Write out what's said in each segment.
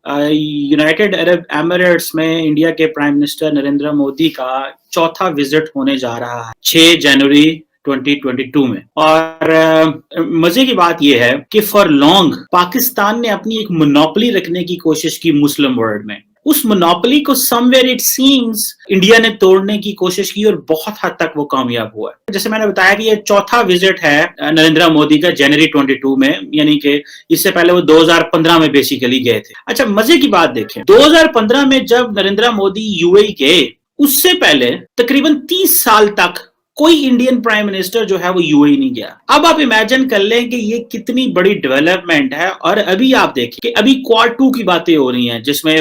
United Arab Emirates में India के prime minister Narendra Modi का चौथा विजिट होने जा रहा है 6 जनवरी 2022 में। और मजे की बात यह है कि फॉर लॉन्ग पाकिस्तान ने अपनी एक मोनोपोली रखने की कोशिश की मुस्लिम वर्ल्ड में। उस मोनोपोली को समवेयर इट सीम्स इंडिया ने तोड़ने की कोशिश की और बहुत हद तक वो कामयाब हुआ है। जैसे मैंने बताया कि ये चौथा विजिट है नरेंद्र मोदी का जनवरी 22 में, यानी कि इससे पहले वो 2015 में बेसिकली गए थे। अच्छा, मजे की बात देखें, 2015 में जब नरेंद्र मोदी यूएई गए, उससे पहले तकरीबन 30 साल तक कोई इंडियन प्राइम मिनिस्टर जो है वो यूएई नहीं गया। अब आप इमेजिन कर लें कि ये कितनी बड़ी डेवलपमेंट है। और अभी आप देखिए कि अभी क्वाड 2 की बातें हो रही हैं, जिसमें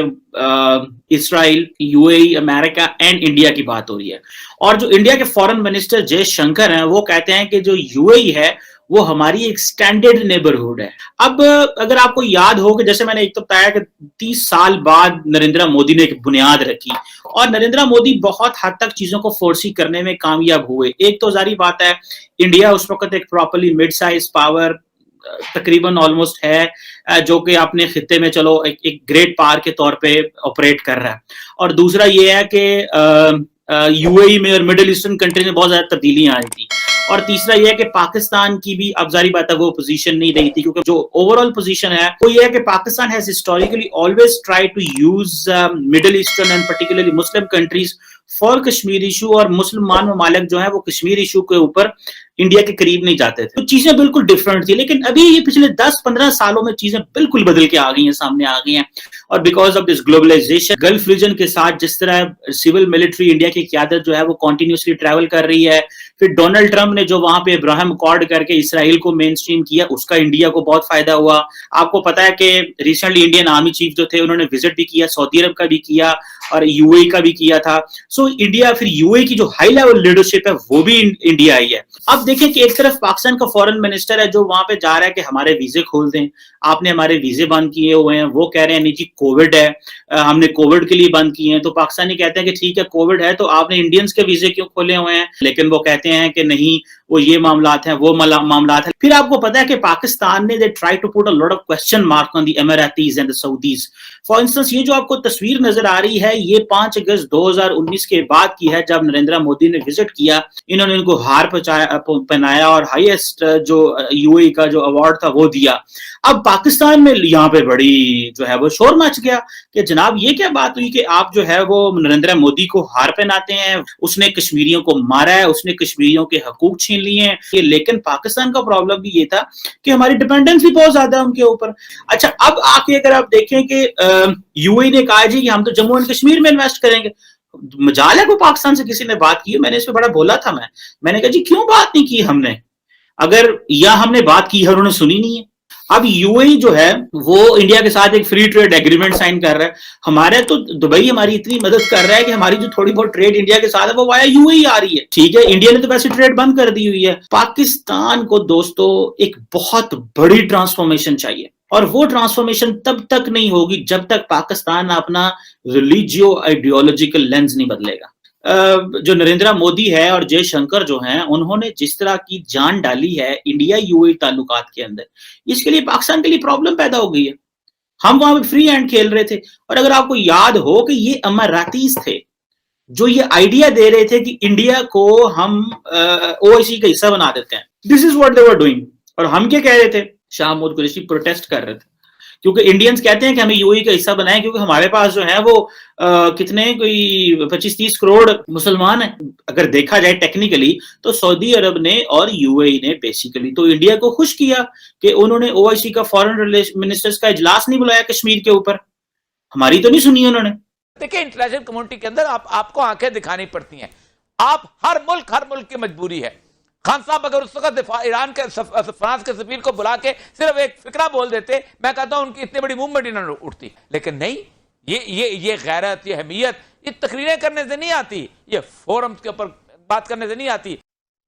Israel, UAE, America and India की बात हो रही है। और जो इंडिया के फॉरेन मिनिस्टर जयशंकर हैं, वो कहते हैं कि जो यूएई है वो हमारी एक स्टैंडर्ड नेबरहुड है। अब अगर आपको याद हो कि जैसे मैंने एक तो बताया कि 30 साल बाद नरेंद्र मोदी ने एक बुनियाद रखी और नरेंद्र मोदी बहुत हद तक चीजों को फोर्सी करने में कामयाब हुए। एक तो जारी बात है, इंडिया उस वक्त एक प्रॉपरली मिड साइज पावर तकरीबन ऑलमोस्ट है, जो कि अपने खित्ते में चलो एक ग्रेट पावर के तौर पे ऑपरेट कर रहा है। और दूसरा ये है कि यूएई में और मिडिल ईस्टर्न कंट्री में बहुत ज्यादा तब्दीलियां आई थी। और तीसरा यह है कि पाकिस्तान की भी अब जारी बात है वो पोजीशन नहीं रही थी, क्योंकि जो ओवरऑल पोजीशन है वो ये है कि Pakistan has historically always try to use middle eastern and particularly Muslim countries for Kashmir issue, और मुसलमान ममालिक जो है वो कश्मीर इशू के ऊपर इंडिया के करीब नहीं जाते थे। तो चीजें बिल्कुल डिफरेंट थी। लेकिन अभी ये पिछले 10-15 सालों में चीजें बिल्कुल बदल के आ गई हैं, सामने आ गई हैं। और because of this globalisation, Gulf region के साथ जिस तरह सिविल मिलिट्री इंडिया की क़यादत जो है वो कॉन्टिन्यूसली ट्रैवल कर रही है। फिर डोनाल्ड ट्रंप ने जो वहां पे अब्राहम अकॉर्ड करके इसराइल को मेन स्ट्रीम किया, उसका इंडिया को बहुत फायदा हुआ। आपको पता है कि रिसेंटली इंडियन आर्मी चीफ जो थे उन्होंने विजिट भी किया, सऊदी अरब का भी किया और यूएई का भी किया था। सो इंडिया, फिर यूएई की जो हाई लेवल लीडरशिप है वो भी इंडिया आई है। अब देखें कि एक तरफ पाकिस्तान का फॉरेन मिनिस्टर है जो वहां पे जा रहा है कि हमारे वीजे खोल दें, आपने हमारे वीजे बंद किए हुए हैं। वो कह रहे हैं नहीं जी कोविड है, हमने कोविड के लिए बंद किए हैं। तो पाकिस्तानी कहते हैं कि ठीक है कोविड है तो आपने इंडियंस के वीजे क्यों खोले हुए हैं? लेकिन वो कहते हैं कि नहीं वो ये मामलात हैं, वो मामलात हैं। फिर आपको पता है कि पाकिस्तान ने they try to put a lot of question mark on the Emiratis and the Saudis. For instance, ये जो आपको तस्वीर नजर आ रही है ये 5 अगस्त 2019 के बाद की है, जब नरेंद्र मोदी ने विजिट किया। इन्होंने इनको हार पहनाया और हाईएस्ट जो यूएई का जो अवार्ड था वो दिया। अब पाकिस्तान में यहाँ पे बड़ी जो है वो शोर मच गया कि जनाब ये क्या बात हुई कि आप जो है वो नरेंद्र मोदी को हार पहनाते हैं, उसने कश्मीरियों को मारा है, उसने कश्मीरियों के हकूक छीन लिए हैं। लेकिन पाकिस्तान का प्रॉब्लम भी ये था कि हमारी डिपेंडेंस भी बहुत ज्यादा है उनके ऊपर। अच्छा, अब आके अगर आप देखें कि यूएई ने कहा जी कि हम तो जम्मू एंड कश्मीर में इन्वेस्ट करेंगे। मजाल है को पाकिस्तान से किसी ने बात की? मैंने इस पे बड़ा बोला था। मैंने कहा जी क्यों बात नहीं की हमने, अगर या हमने बात की है उन्होंने सुनी नहीं है। अब यूएई जो है वो इंडिया के साथ एक फ्री ट्रेड एग्रीमेंट साइन कर रहा है। हमारे तो दुबई हमारी इतनी मदद कर रहा है कि हमारी जो थोड़ी बहुत ट्रेड इंडिया के साथ है वो वाया यूएई आ रही है। ठीक है, इंडिया ने तो वैसे ट्रेड बंद कर दी हुई है। पाकिस्तान को दोस्तों एक बहुत बड़ी ट्रांसफॉर्मेशन चाहिए, और वो ट्रांसफॉर्मेशन तब तक नहीं होगी जब तक पाकिस्तान अपना रिलीजियो आइडियोलॉजिकल लेंस नहीं बदलेगा। जो नरेंद्र मोदी है और जयशंकर जो हैं, उन्होंने जिस तरह की जान डाली है इंडिया यूएई ताल्लुकात के अंदर, इसके लिए पाकिस्तान के लिए प्रॉब्लम पैदा हो गई है। हम वहां पे फ्री हैंड खेल रहे थे। और अगर आपको याद हो कि ये अमारातीज थे जो ये आइडिया दे रहे थे कि इंडिया को हम ओआईसी का हिस्सा बना देते हैं। This is what they were doing. और हम क्या कह रहे थे? शाह महमूद कुरैशी प्रोटेस्ट कर रहे थे, क्योंकि इंडियंस कहते हैं कि हमें यूएई का हिस्सा बनाएं, क्योंकि हमारे पास जो है वो कितने कोई 25-30 करोड़ मुसलमान हैं। अगर देखा जाए टेक्निकली तो सऊदी अरब ने और यूएई ने बेसिकली तो इंडिया को खुश किया कि उन्होंने ओआईसी का फॉरेन मिनिस्टर्स का इजलास नहीं बुलाया कश्मीर के ऊपर। हमारी तो नहीं सुनी उन्होंने। देखिए, इंटरनेशनल कम्युनिटी के अंदर आपको आंखें दिखानी पड़ती हैं। आप हर मुल्क की मजबूरी है। खान साहब अगर उस वक्त ईरान के फ्रांस के सफीर को बुला के सिर्फ एक फिक्रा बोल देते, मैं कहता हूं उनकी इतनी बड़ी मूवमेंट ही ना उठती। लेकिन नहीं, ये गैरत, ये अहमियत, ये तकरीरें करने से नहीं आती, ये फोरम्स के ऊपर बात करने से नहीं आती।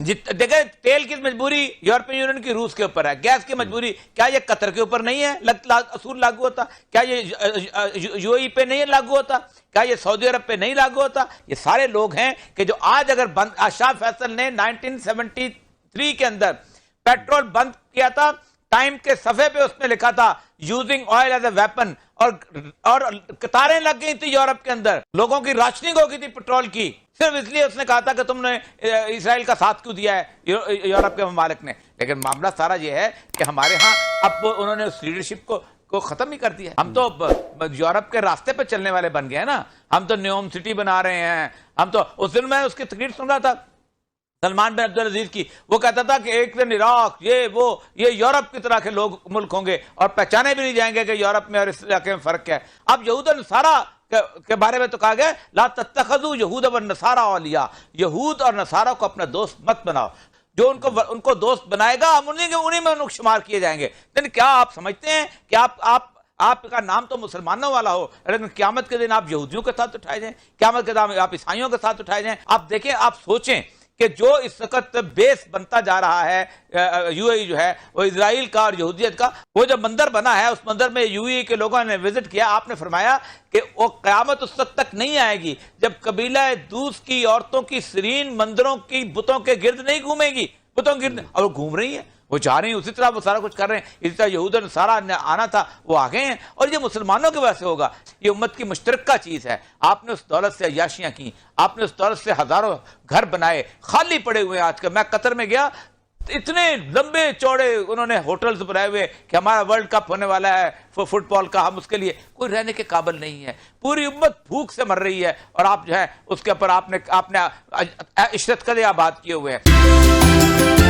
देखिए, तेल की मजबूरी यूरोपियन यूनियन की रूस के ऊपर है, गैस की मजबूरी क्या ये कतर के ऊपर नहीं है असूल लागू होता? क्या ये यूएई पे नहीं लागू होता? क्या ये सऊदी अरब पे नहीं लागू होता? ये सारे लोग हैं कि जो आज अगर शाह फैसल ने 1973 के अंदर पेट्रोल बंद किया था ٹائم کے صفحے پہ اس نے لکھا تھا using oil as a weapon, اور قطاریں لگ گئی تھی یورپ کے اندر، لوگوں کی راشننگ ہو گئی تھی پیٹرول کی، صرف اس لیے اس نے کہا تھا کہ تم نے اسرائیل کا ساتھ کیوں دیا ہے یورپ کے ممالک نے۔ لیکن معاملہ سارا یہ ہے کہ ہمارے ہاں اب انہوں نے اس لیڈرشپ کو ختم ہی کر دیا۔ ہم تو یورپ کے راستے پہ چلنے والے بن گئے ہیں نا، ہم تو نیوم سٹی بنا رہے ہیں، ہم تو اس دن میں اس کی تقریر سن رہا تھا سلمان بن عبدالعزیز کی، وہ کہتا تھا کہ ایک دن عراق یہ یورپ کی طرح کے لوگ ملک ہوں گے اور پہچانے بھی نہیں جائیں گے کہ یورپ میں اور اس علاقے میں فرق کیا ہے۔ اب یہود اور نصارہ کے بارے میں تو کہا گیا لا تتخذوا یہود والنصارى اولیاء، یہود اور نصارہ کو اپنا دوست مت بناؤ، جو ان کو دوست بنائے گا ہم انہیں میں ان شمار کیے جائیں گے۔ لیکن کیا آپ سمجھتے ہیں کہ آپ کا نام تو مسلمانوں والا ہو، لیکن قیامت کے دن آپ یہودیوں کے ساتھ اٹھائے جائیں، قیامت کے دن آپ عیسائیوں کے ساتھ اٹھائے جائیں؟ آپ دیکھیں، آپ سوچیں کہ جو اس وقت بیس بنتا جا رہا ہے یو اے ای جو ہے وہ اسرائیل کا اور یہودیت کا، وہ جو مندر بنا ہے اس مندر میں یو اے ای کے لوگوں نے وزٹ کیا، آپ نے فرمایا کہ وہ قیامت اس وقت تک نہیں آئے گی جب قبیلہ دوس کی عورتوں کی سرین مندروں کی بتوں کے گرد نہیں گھومے گی، بتوں کے گرد، اور وہ گھوم رہی ہیں، وہ جا رہی ہیں، اسی طرح وہ سارا کچھ کر رہے ہیں، اسی طرح یہود اور نصارہ آنا تھا وہ آ گئے ہیں، اور یہ مسلمانوں کی وجہ سے ہوگا۔ یہ امت کی مشترکہ چیز ہے۔ آپ نے اس دولت سے عیاشیاں کی، آپ نے اس دولت سے ہزاروں گھر بنائے، خالی پڑے ہوئے ہیں آج کل۔ میں قطر میں گیا، اتنے لمبے چوڑے انہوں نے ہوٹلز بنائے ہوئے کہ ہمارا ورلڈ کپ ہونے والا ہے فٹ بال کا، ہم اس کے لیے کوئی رہنے کے قابل نہیں ہے، پوری امت بھوک سے مر رہی ہے، اور آپ جو ہے اس کے اوپر آپ نے عشرت قدر آباد کیے ہوئے ہیں۔